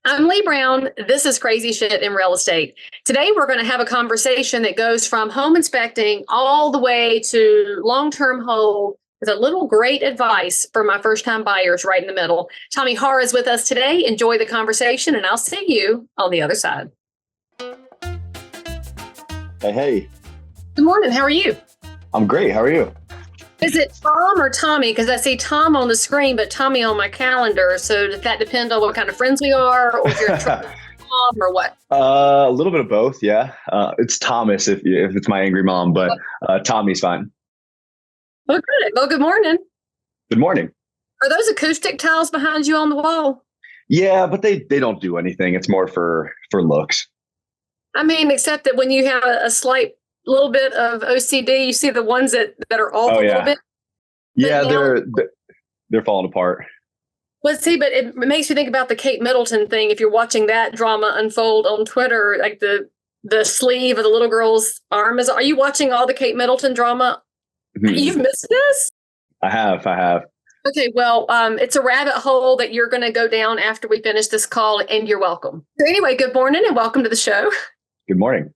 I'm Leigh Brown. This is Crazy Shit in Real Estate. Today, we're going to have a conversation that goes from home inspecting all the way to long-term hold with a little great advice for my first-time buyers right in the middle. Tommy Harr is with us today. Enjoy the conversation, and I'll see you on the other side. Hey. Good morning. How are you? I'm great. How are you? Is it Tom or Tommy? Because I see Tom on the screen, but Tommy on my calendar. So does that depend on what kind of friends we are, or if you're a Tom or what? A little bit of both, yeah. It's Thomas if it's my angry mom, but Tommy's fine. Oh, good. Well, good morning. Good morning. Are those acoustic tiles behind you on the wall? Yeah, but they don't do anything. It's more for looks. I mean, except that when you have a slight little bit of OCD, you see the ones that are off a little bit. Yeah, they're falling apart. Well, see, but it makes you think about the Kate Middleton thing. If you're watching that drama unfold on Twitter, like the sleeve of the little girl's arm is. Are you watching all the Kate Middleton drama? Mm-hmm. You've missed this? I have. Okay, well, it's a rabbit hole that you're going to go down after we finish this call, and you're welcome. So anyway, good morning and welcome to the show. Good morning.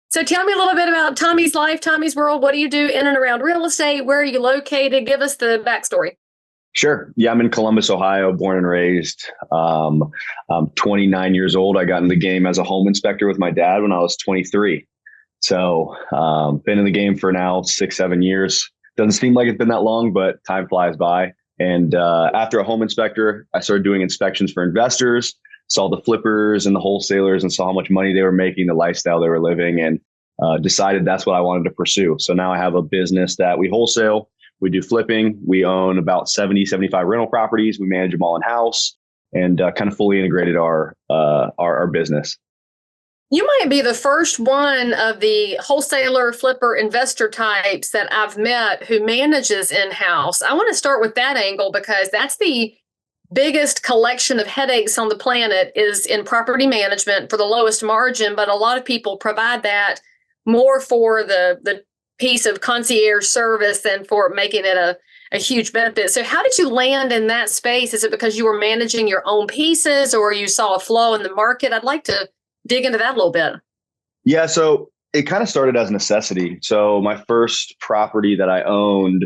So tell me a little bit about Tommy's life, Tommy's world. What do you do in and around real estate? Where are you located? Give us the backstory. Sure. Yeah, I'm in Columbus, Ohio, born and raised. I'm 29 years old. I got in the game as a home inspector with my dad when I was 23. So been in the game for now 6-7 years. Doesn't seem like it's been that long, but time flies by. And after a home inspector, I started doing inspections for investors, saw the flippers and the wholesalers and saw how much money they were making, the lifestyle they were living, and decided that's what I wanted to pursue. So now I have a business that we wholesale. We do flipping. We own about 70, 75 rental properties. We manage them all in-house and kind of fully integrated our business. You might be the first one of the wholesaler, flipper, investor types that I've met who manages in-house. I want to start with that angle because that's the biggest collection of headaches on the planet is in property management for the lowest margin. But a lot of people provide that more for the piece of concierge service than for making it a huge benefit. So how did you land in that space? Is it because you were managing your own pieces or you saw a flow in the market? I'd like to dig into that a little bit. Yeah, so it kind of started as a necessity. So my first property that I owned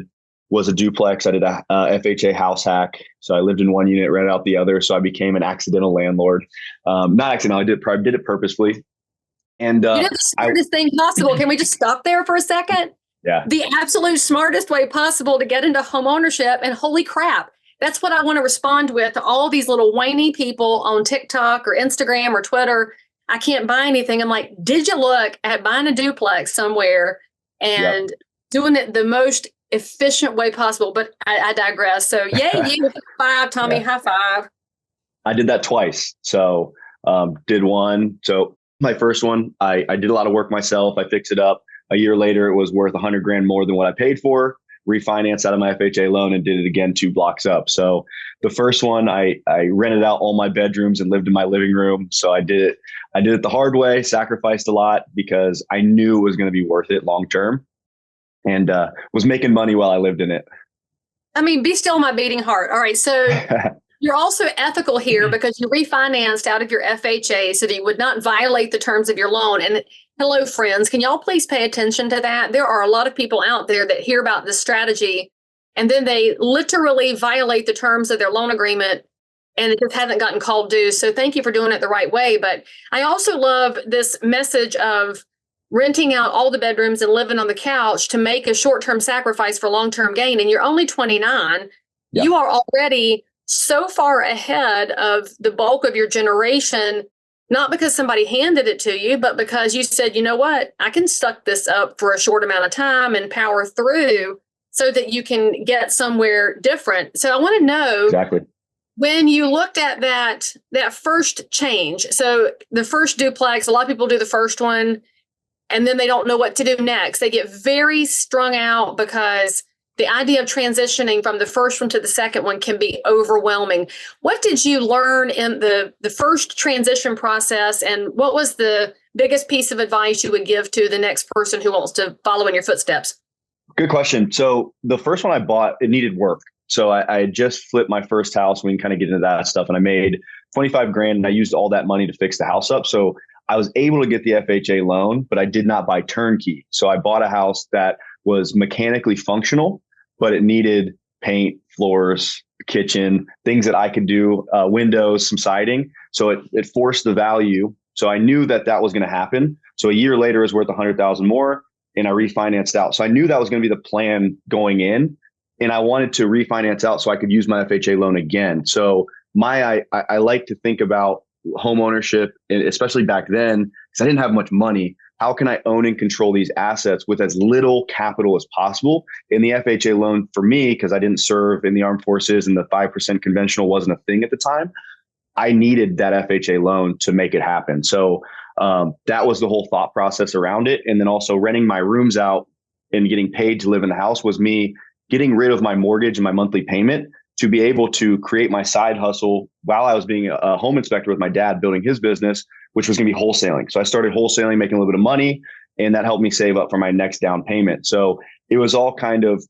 was a duplex. I did a FHA house hack. So I lived in one unit, rented out the other. So I became an accidental landlord. Not accidental, I did it purposefully. And you did the smartest thing possible. Can we just stop there for a second? Yeah. The absolute smartest way possible to get into home ownership. And holy crap, that's what I want to respond with to all these little whiny people on TikTok or Instagram or Twitter. I can't buy anything. I'm like, did you look at buying a duplex somewhere and doing it the most efficient way possible? But I digress. So yay, you high five, Tommy, high five. I did that twice. So did one. So my first one, I did a lot of work myself. I fixed it up. A year later, it was worth $100,000 more than what I paid for. Refinanced out of my FHA loan and did it again 2 blocks up. So the first one, I rented out all my bedrooms and lived in my living room. So I did it the hard way, sacrificed a lot because I knew it was going to be worth it long term and was making money while I lived in it. I mean, be still my beating heart. All right. So you're also ethical here because you refinanced out of your FHA so that you would not violate the terms of your loan. And hello, friends, can y'all please pay attention to that? There are a lot of people out there that hear about this strategy and then they literally violate the terms of their loan agreement and it just hasn't gotten called due. So thank you for doing it the right way. But I also love this message of renting out all the bedrooms and living on the couch to make a short-term sacrifice for long-term gain. And you're only 29. Yeah. You are already so far ahead of the bulk of your generation, not because somebody handed it to you, but because you said, you know what, I can suck this up for a short amount of time and power through so that you can get somewhere different. So I want to know exactly when you looked at that first change. So the first duplex, a lot of people do the first one and then they don't know what to do next. They get very strung out because the idea of transitioning from the first one to the second one can be overwhelming. What did you learn in the first transition process, and what was the biggest piece of advice you would give to the next person who wants to follow in your footsteps? Good question. So the first one I bought, it needed work. So I had just flipped my first house. We can kind of get into that stuff. And I made 25 grand, and I used all that money to fix the house up. So I was able to get the FHA loan, but I did not buy turnkey. So I bought a house that was mechanically functional, but it needed paint, floors, kitchen, things that I could do, windows, some siding. So it forced the value. So I knew that was going to happen. So a year later, it was worth 100,000 more, and I refinanced out. So I knew that was going to be the plan going in, and I wanted to refinance out so I could use my FHA loan again. So I like to think about home ownership, especially back then, because I didn't have much money. How can I own and control these assets with as little capital as possible? And the FHA loan for me, because I didn't serve in the armed forces and the 5% conventional wasn't a thing at the time, I needed that FHA loan to make it happen. So that was the whole thought process around it. And then also renting my rooms out and getting paid to live in the house was me getting rid of my mortgage and my monthly payment to be able to create my side hustle while I was being a home inspector with my dad building his business, which was going to be wholesaling. So I started wholesaling, making a little bit of money, and that helped me save up for my next down payment. So it was all kind of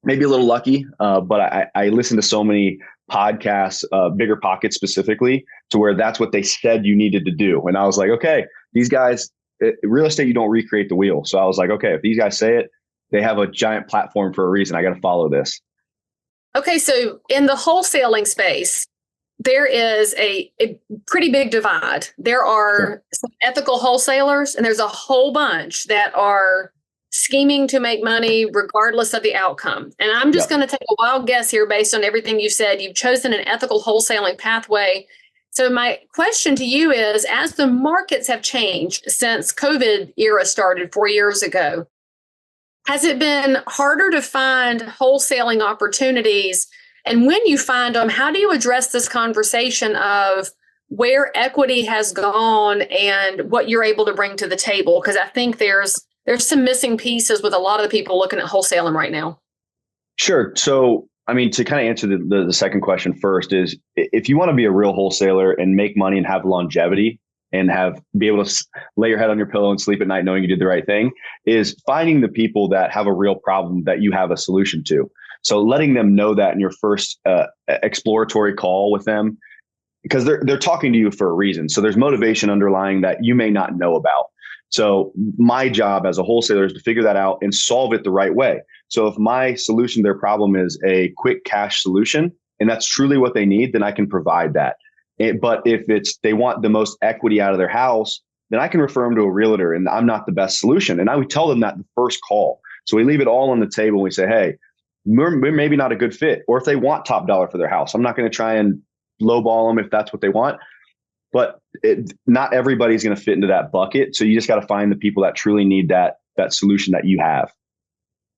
maybe a little lucky, but I listened to so many podcasts, Bigger Pockets specifically, to where that's what they said you needed to do. And I was like, okay, these guys, real estate, you don't recreate the wheel. So I was like, okay, if these guys say it, they have a giant platform for a reason. I got to follow this. Okay, so in the wholesaling space, there is a pretty big divide. There are some ethical wholesalers, and there's a whole bunch that are scheming to make money regardless of the outcome. And I'm just going to take a wild guess here based on everything you said. You've chosen an ethical wholesaling pathway. So my question to you is, as the markets have changed since COVID era started 4 years ago, has it been harder to find wholesaling opportunities? And when you find them, how do you address this conversation of where equity has gone and what you're able to bring to the table? Because I think there's some missing pieces with a lot of the people looking at wholesaling right now. Sure. So, I mean, to kind of answer the second question first is, if you want to be a real wholesaler and make money and have longevity and be able to lay your head on your pillow and sleep at night knowing you did the right thing, is finding the people that have a real problem that you have a solution to. So letting them know that in your first exploratory call with them, because they're talking to you for a reason. So there's motivation underlying that you may not know about. So my job as a wholesaler is to figure that out and solve it the right way. So if my solution to their problem is a quick cash solution, and that's truly what they need, then I can provide that. But if they want the most equity out of their house, then I can refer them to a realtor, and I'm not the best solution. And I would tell them that the first call. So we leave it all on the table and we say, hey, we're maybe not a good fit. Or if they want top dollar for their house, I'm not going to try and lowball them if that's what they want. But not everybody's going to fit into that bucket. So you just got to find the people that truly need that solution that you have.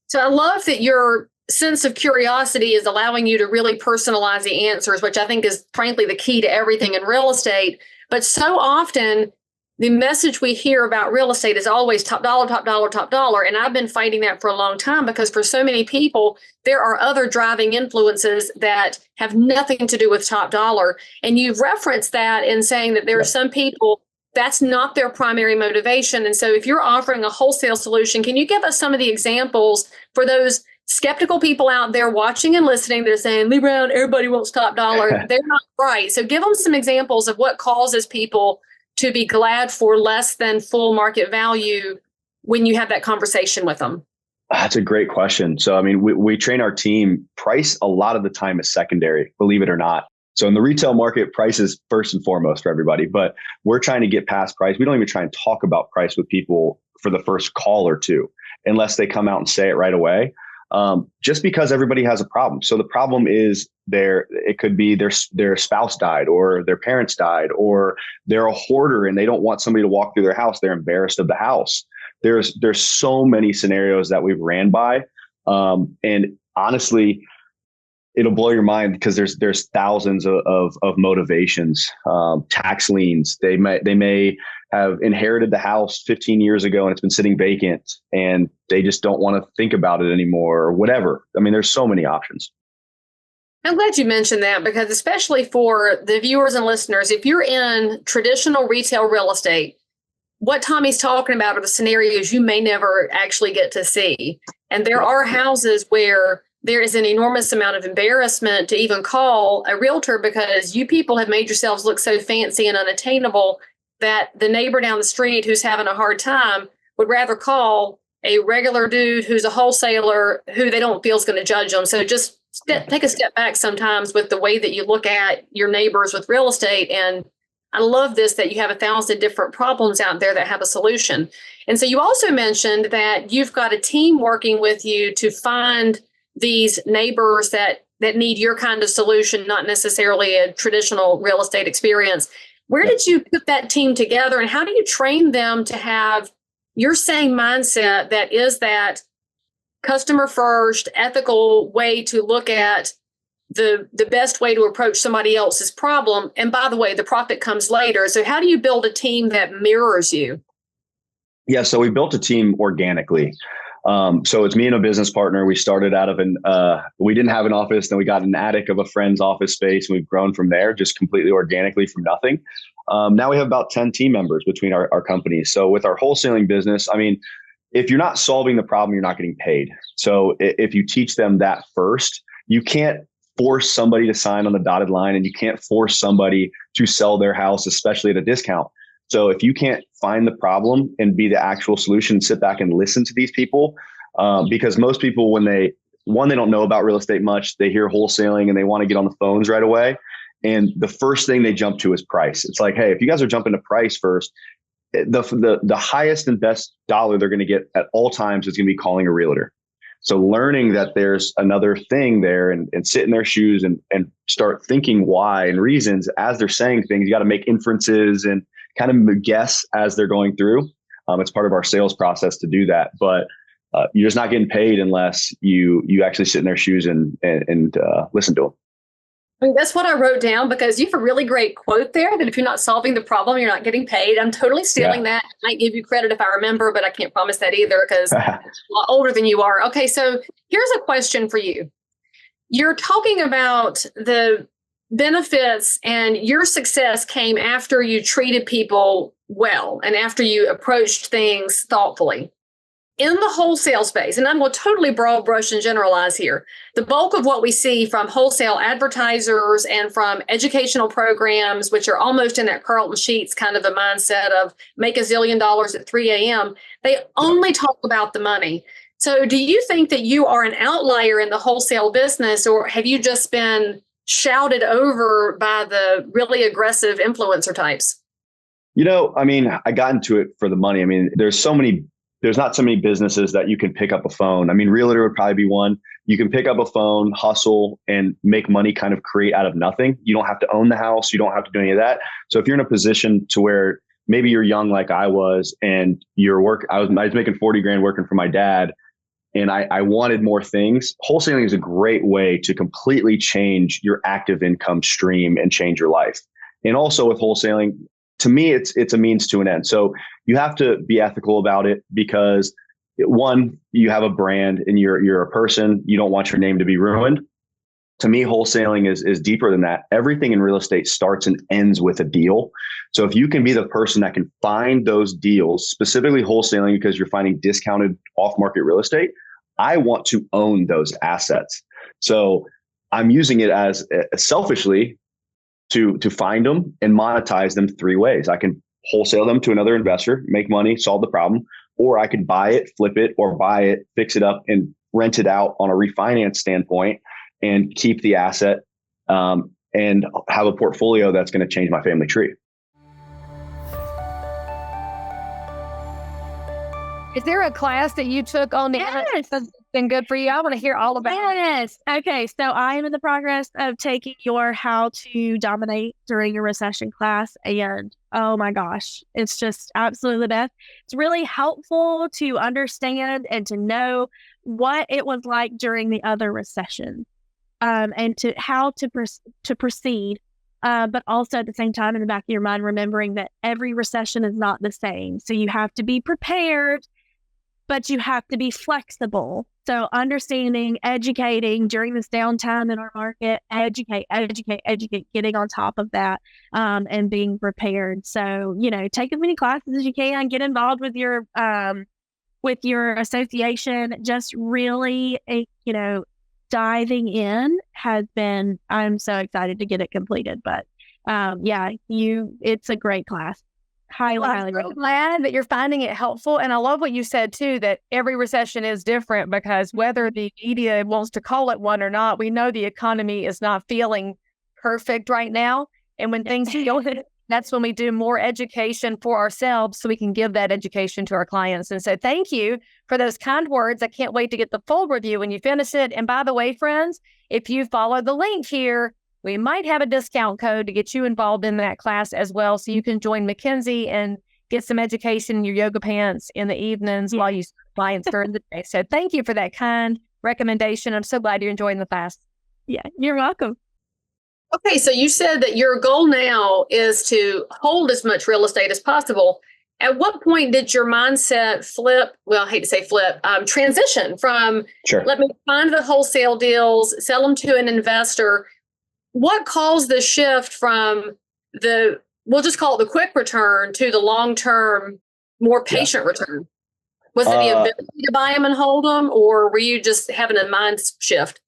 So I love that your sense of curiosity is allowing you to really personalize the answers, which I think is frankly the key to everything in real estate. But so often the message we hear about real estate is always top dollar, top dollar, top dollar. And I've been fighting that for a long time, because for so many people, there are other driving influences that have nothing to do with top dollar. And you've referenced that in saying that there are some people that's not their primary motivation. And so if you're offering a wholesale solution, can you give us some of the examples for those skeptical people out there watching and listening that are saying, Leigh Brown, everybody wants top dollar? They're not right. So give them some examples of what causes people to be glad for less than full market value when you have that conversation with them. That's a great question. So, I mean, we train our team. Price a lot of the time is secondary, believe it or not. So in the retail market, price is first and foremost for everybody, but we're trying to get past price. We don't even try and talk about price with people for the first call or two, unless they come out and say it right away. Just because everybody has a problem. So the problem is it could be their spouse died, or their parents died, or they're a hoarder and they don't want somebody to walk through their house. They're embarrassed of the house. There's so many scenarios that we've ran by. And honestly, it'll blow your mind, because there's thousands of motivations. Tax liens. They may have inherited the house 15 years ago and it's been sitting vacant, and they just don't want to think about it anymore, or whatever. I mean, there's so many options. I'm glad you mentioned that, because especially for the viewers and listeners, if you're in traditional retail real estate, what Tommy's talking about are the scenarios you may never actually get to see. And there are houses where there is an enormous amount of embarrassment to even call a realtor because you people have made yourselves look so fancy and unattainable that the neighbor down the street who's having a hard time would rather call a regular dude who's a wholesaler who they don't feel is going to judge them. So just take a step back sometimes with the way that you look at your neighbors with real estate. And I love this, that you have 1,000 different problems out there that have a solution. And so you also mentioned that you've got a team working with you to find these neighbors that need your kind of solution, not necessarily a traditional real estate experience. Where did you put that team together, and how do you train them to have your same mindset that is that customer first, ethical way to look at the best way to approach somebody else's problem? And by the way, the profit comes later. So how do you build a team that mirrors you? Yeah, so we built a team organically. So it's me and a business partner. We started out of we didn't have an office, then we got an attic of a friend's office space, and we've grown from there, just completely organically from nothing. Now we have about 10 team members between our companies. So with our wholesaling business, I mean, if you're not solving the problem, you're not getting paid. So if you teach them that first, you can't force somebody to sign on the dotted line, and you can't force somebody to sell their house, especially at a discount. So if you can't find the problem and be the actual solution, sit back and listen to these people, because most people, when they don't know about real estate much, they hear wholesaling and they want to get on the phones right away. And the first thing they jump to is price. It's like, hey, if you guys are jumping to price first, the highest and best dollar they're going to get at all times is going to be calling a realtor. So learning that there's another thing there, and sit in their shoes and start thinking why and reasons as they're saying things. You got to make inferences and kind of guess as they're going through. It's part of our sales process to do that, but you're just not getting paid unless you actually sit in their shoes and listen to them. I mean, that's what I wrote down, because you have a really great quote there that if you're not solving the problem, you're not getting paid. I'm totally stealing that. I might give you credit if I remember, but I can't promise that either because I'm a lot older than you are. Okay, so here's a question for you. You're talking about the benefits, and your success came after you treated people well and after you approached things thoughtfully. In the wholesale space, and I'm going to totally broad brush and generalize here, the bulk of what we see from wholesale advertisers and from educational programs, which are almost in that Carlton Sheets kind of a mindset of make $1 zillion at 3 a.m., they only talk about the money. So do you think that you are an outlier in the wholesale business, or have you just been shouted over by the really aggressive influencer types? I mean, I got into it for the money. I mean, there's not so many businesses that you can pick up a phone. I mean, realtor would probably be one. You can pick up a phone, hustle, and make money kind of create out of nothing. You don't have to own the house. You don't have to do any of that. So if you're in a position to where maybe you're young like I was, and I was making 40 grand working for my dad, and I wanted more things. Wholesaling is a great way to completely change your active income stream and change your life. And also with wholesaling, to me, it's a means to an end. So you have to be ethical about it, because one, you have a brand and you're a person. You don't want your name to be ruined. To me, wholesaling is deeper than that. Everything in real estate starts and ends with a deal. So if you can be the person that can find those deals, specifically wholesaling, because you're finding discounted off-market real estate, I want to own those assets. So I'm using it as selfishly to find them and monetize them 3 ways. I can wholesale them to another investor, make money, solve the problem, or I could buy it, flip it, or buy it, fix it up, and rent it out on a refinance standpoint and keep the asset and have a portfolio that's going to change my family tree. Is there a class that you took on the Yes. that's been good for you? I want to hear all about it. Yes. Okay. So I am in the progress of taking your How to Dominate During a Recession class. And oh my gosh, it's just absolutely the best. It's really helpful to understand and to know what it was like during the other recession, and to how to proceed. But also at the same time, in the back of your mind, remembering that every recession is not the same. So you have to be prepared, but you have to be flexible. So understanding, educating during this downtime in our market, educate, getting on top of that, and being prepared. So, take as many classes as you can, get involved with your association, just really, diving in has been, I'm so excited to get it completed. But it's a great class. Highly I'm so recommend. glad that you're finding it helpful. And I love what you said too, that every recession is different, because whether the media wants to call it one or not, we know the economy is not feeling perfect right now. And when things feel, that's when we do more education for ourselves so we can give that education to our clients. And so thank you for those kind words. I can't wait to get the full review when you finish it. And by the way, friends, if you follow the link here, we might have a discount code to get you involved in that class as well. So you can join Mackenzie and get some education in your yoga pants in the evenings while you serve clients during the day. So thank you for that kind recommendation. I'm so glad you're enjoying the class. Yeah, you're welcome. Okay, so you said that your goal now is to hold as much real estate as possible. At what point did your mindset flip? Well, I hate to say flip, transition from let me find the wholesale deals, sell them to an investor. What caused the shift from we'll just call it the quick return, to the long-term, more patient return? Was it the ability to buy them and hold them, or were you just having a mind shift?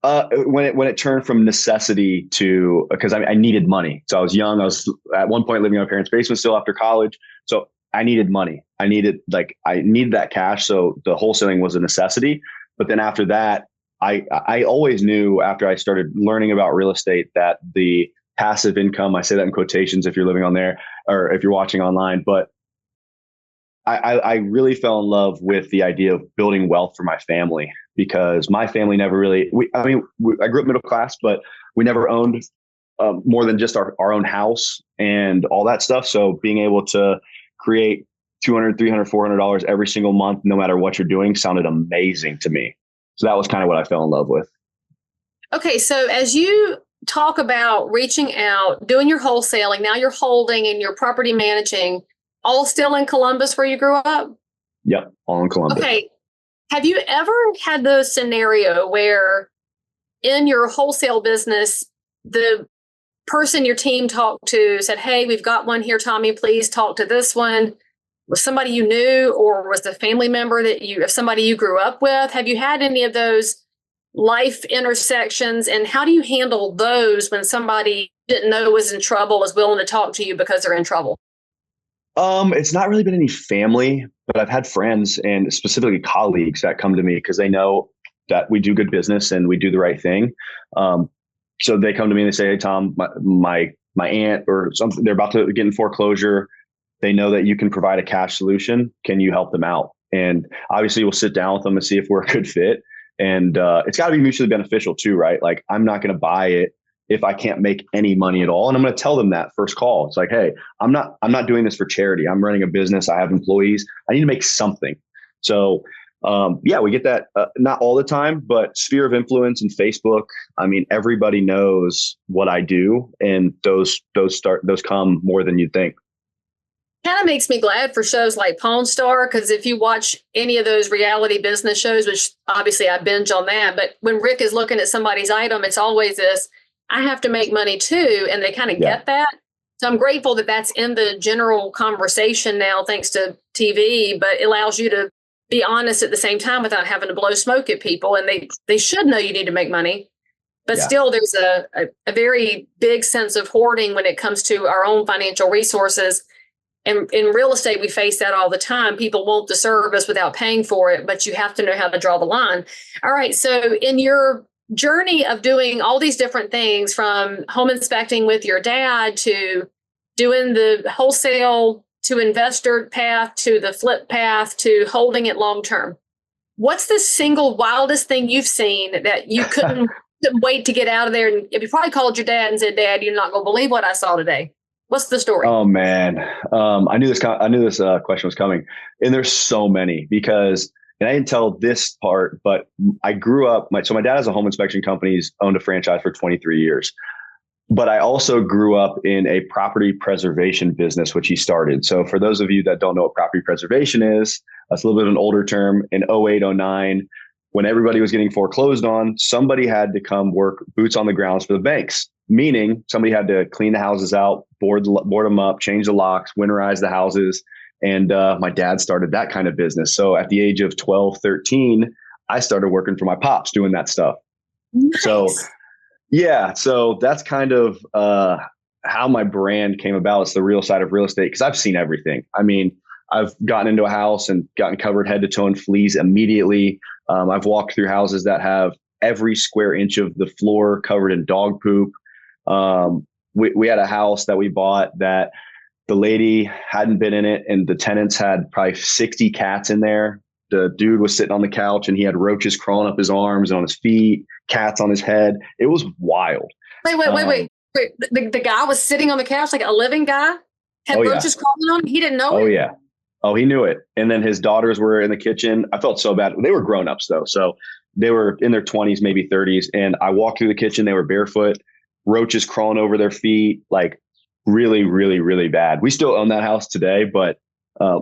When it turned from necessity to, because I needed money. So I was young. I was at one point living in my parents' basement still after college. So I needed money. I needed that cash. So the wholesaling was a necessity. But then after that, I always knew, after I started learning about real estate, that the passive income, I say that in quotations if you're living on there or if you're watching online, but I really fell in love with the idea of building wealth for my family, because my family never really, I grew up middle class, but we never owned more than just our own house and all that stuff. So being able to create $200, $300, $400 every single month, no matter what you're doing, sounded amazing to me. So that was kind of what I fell in love with. Okay, so as you talk about reaching out, doing your wholesaling, now you're holding and your property managing, all still in Columbus where you grew up? Yep, all in Columbus. Okay. Have you ever had the scenario where in your wholesale business, the person your team talked to said, hey, we've got one here, Tommy, please talk to this one? Was somebody you knew, or was the family member somebody you grew up with? Have you had any of those life intersections, and how do you handle those when somebody didn't know was in trouble is willing to talk to you because they're in trouble? It's not really been any family, but I've had friends and specifically colleagues that come to me because they know that we do good business and we do the right thing. So they come to me and they say, hey, Tom, my aunt or something, they're about to get in foreclosure. They know that you can provide a cash solution. Can you help them out? And obviously we'll sit down with them and see if we're a good fit. And it's got to be mutually beneficial too, right? Like, I'm not going to buy it if I can't make any money at all. And I'm going to tell them that first call. It's like, hey, I'm not doing this for charity. I'm running a business. I have employees. I need to make something. So we get that not all the time, but sphere of influence and Facebook. I mean, everybody knows what I do, and those come more than you'd think. Kind of makes me glad for shows like Pawn Star, because if you watch any of those reality business shows, which obviously I binge on that, but when Rick is looking at somebody's item, it's always this, I have to make money too. And they kind of get that. So I'm grateful that that's in the general conversation now, thanks to TV, but it allows you to be honest at the same time without having to blow smoke at people. And they should know you need to make money. But still, there's a very big sense of hoarding when it comes to our own financial resources. And in real estate, we face that all the time. People want the service without paying for it, but you have to know how to draw the line. All right. So in your journey of doing all these different things, from home inspecting with your dad to doing the wholesale to investor path to the flip path to holding it long term, what's the single wildest thing you've seen that you couldn't wait to get out of there? And if you probably called your dad and said, Dad, you're not going to believe what I saw today. What's the story? Oh man, I knew this question was coming, and there's so many, because, and I didn't tell this part, but I grew up. My dad has a home inspection company. He's owned a franchise for 23 years, but I also grew up in a property preservation business, which he started. So for those of you that don't know what property preservation is, that's a little bit of an older term. In 08, 09, when everybody was getting foreclosed on, somebody had to come work boots on the grounds for the banks. Meaning somebody had to clean the houses out, board them up, change the locks, winterize the houses. And my dad started that kind of business. So at the age of 12, 13, I started working for my pops doing that stuff. Nice. So that's kind of how my brand came about. It's the real side of real estate, because I've seen everything. I mean, I've gotten into a house and gotten covered head to toe in fleas immediately. I've walked through houses that have every square inch of the floor covered in dog poop. We had a house that we bought that the lady hadn't been in it, and the tenants had probably 60 cats in there. The dude was sitting on the couch and he had roaches crawling up his arms and on his feet, cats on his head. It was wild. Wait. The guy was sitting on the couch, like a living guy, had roaches crawling on him. He didn't know it. Oh, yeah. Oh, he knew it. And then his daughters were in the kitchen. I felt so bad. They were grown-ups though. So they were in their 20s, maybe 30s. And I walked through the kitchen. They were barefoot, roaches crawling over their feet, like really, really, really bad. We still own that house today, but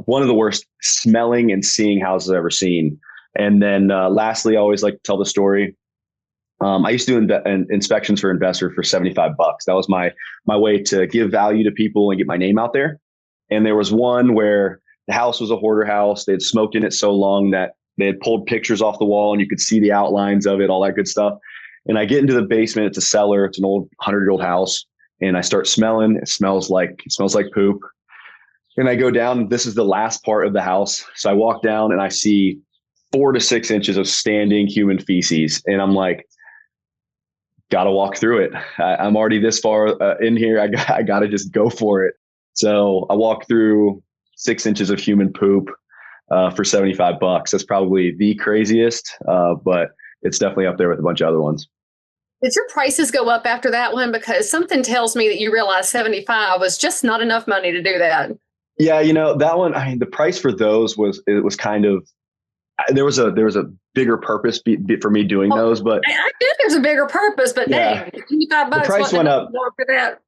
one of the worst smelling and seeing houses I've ever seen. And then lastly, I always like to tell the story. I used to do inspections for investors for $75. That was my way to give value to people and get my name out there. And there was one where the house was a hoarder house. They had smoked in it so long that they had pulled pictures off the wall and you could see the outlines of it, all that good stuff. And I get into the basement. It's a cellar. It's an old 100-year-old house. And I start smelling. It smells like poop. And I go down. This is the last part of the house. So I walk down and I see 4 to 6 inches of standing human feces. And I'm like, got to walk through it. I'm already this far in here. I got to just go for it. So I walked through 6 inches of human poop for $75. That's probably the craziest, but it's definitely up there with a bunch of other ones. Did your prices go up after that one? Because something tells me that you realized 75 was just not enough money to do that. Yeah, that one, I mean, the price for those was kind of, there was a bigger purpose for me doing those, but I get there's a bigger purpose, but dang, $75. The price went up for that.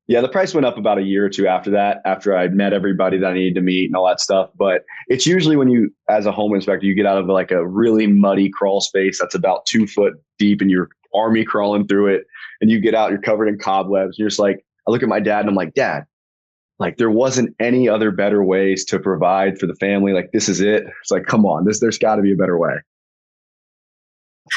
Yeah, the price went up about a year or two after that, after I'd met everybody that I needed to meet and all that stuff. But it's usually when you, as a home inspector, you get out of like a really muddy crawl space that's about 2 foot deep and you're army crawling through it, and you get out, you're covered in cobwebs. You're just like, I look at my dad and I'm like, Dad, like there wasn't any other better ways to provide for the family. Like, this is it. It's like, come on, there's got to be a better way.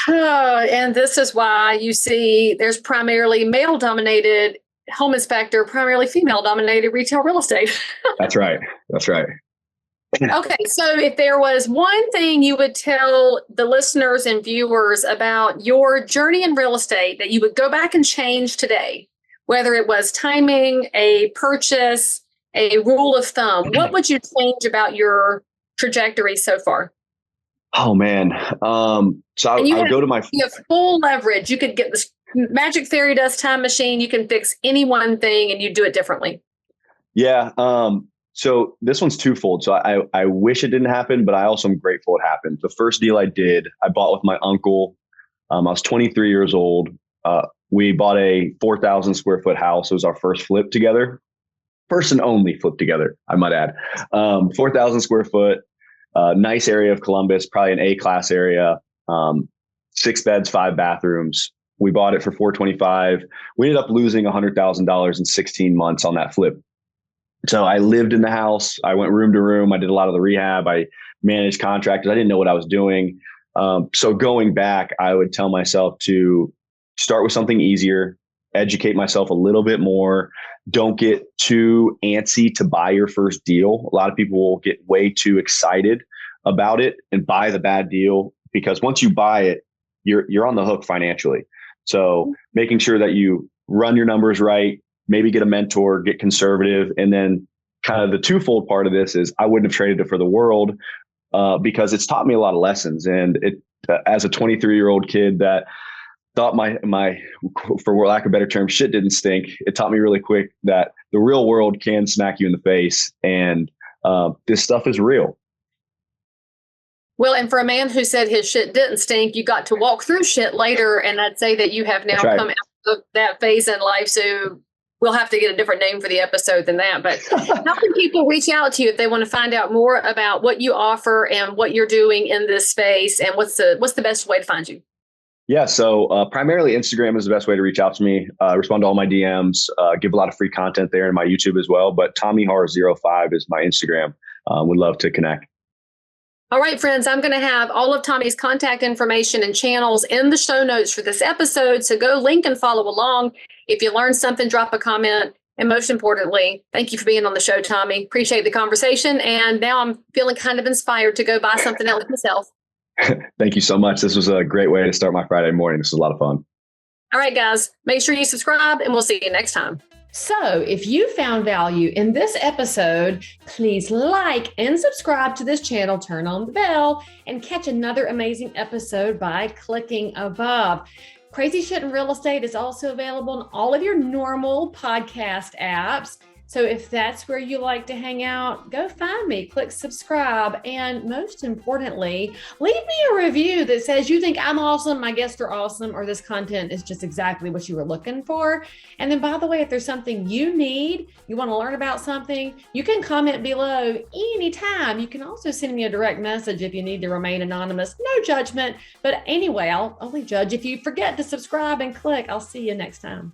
And this is why you see there's primarily male dominated home inspector, primarily female dominated retail real estate. That's right. Okay. So if there was one thing you would tell the listeners and viewers about your journey in real estate that you would go back and change today, whether it was timing, a purchase, a rule of thumb, what would you change about your trajectory so far? Oh man. So I'll go to my, you have full leverage. You could get this magic fairy dust time machine. You can fix any one thing and you do it differently. Yeah. So this one's twofold. So I wish it didn't happen, but I also am grateful it happened. The first deal I did, I bought with my uncle. I was 23 years old. We bought a 4,000 square foot house. It was our first flip together. First and only flip together, I might add. 4,000 square foot, nice area of Columbus, probably an A-class area, 6 beds, 5 bathrooms. We bought it for $425,000. We ended up losing $100,000 in 16 months on that flip. So I lived in the house. I went room to room. I did a lot of the rehab. I managed contractors. I didn't know what I was doing. So going back, I would tell myself to start with something easier, educate myself a little bit more. Don't get too antsy to buy your first deal. A lot of people will get way too excited about it and buy the bad deal, because once you buy it, you're on the hook financially. So making sure that you run your numbers right, maybe get a mentor, get conservative. And then kind of the twofold part of this is I wouldn't have traded it for the world, because it's taught me a lot of lessons. And it, as a 23-year-old kid that thought my, for lack of a better term, shit didn't stink, it taught me really quick that the real world can smack you in the face. And this stuff is real. Well, and for a man who said his shit didn't stink, you got to walk through shit later. And I'd say that you have now come out of that phase in life. So we'll have to get a different name for the episode than that. But how can people reach out to you if they want to find out more about what you offer and what you're doing in this space? And what's the best way to find you? Yeah. So primarily Instagram is the best way to reach out to me. Respond to all my DMs, give a lot of free content there, and my YouTube as well. But Tommy Harr 05 is my Instagram. Would love to connect. All right, friends, I'm going to have all of Tommy's contact information and channels in the show notes for this episode. So go link and follow along. If you learned something, drop a comment. And most importantly, thank you for being on the show, Tommy. Appreciate the conversation. And now I'm feeling kind of inspired to go buy something else myself. Thank you so much. This was a great way to start my Friday morning. This was a lot of fun. All right, guys, make sure you subscribe and we'll see you next time. So if you found value in this episode, please like and subscribe to this channel, turn on the bell, and catch another amazing episode by clicking above. Crazy Shit in Real Estate is also available in all of your normal podcast apps. So if that's where you like to hang out, go find me, click subscribe, and most importantly, leave me a review that says you think I'm awesome, my guests are awesome, or this content is just exactly what you were looking for. And then, by the way, if there's something you need, you want to learn about something, you can comment below anytime. You can also send me a direct message if you need to remain anonymous. No judgment. But anyway, I'll only judge if you forget to subscribe and click. I'll see you next time.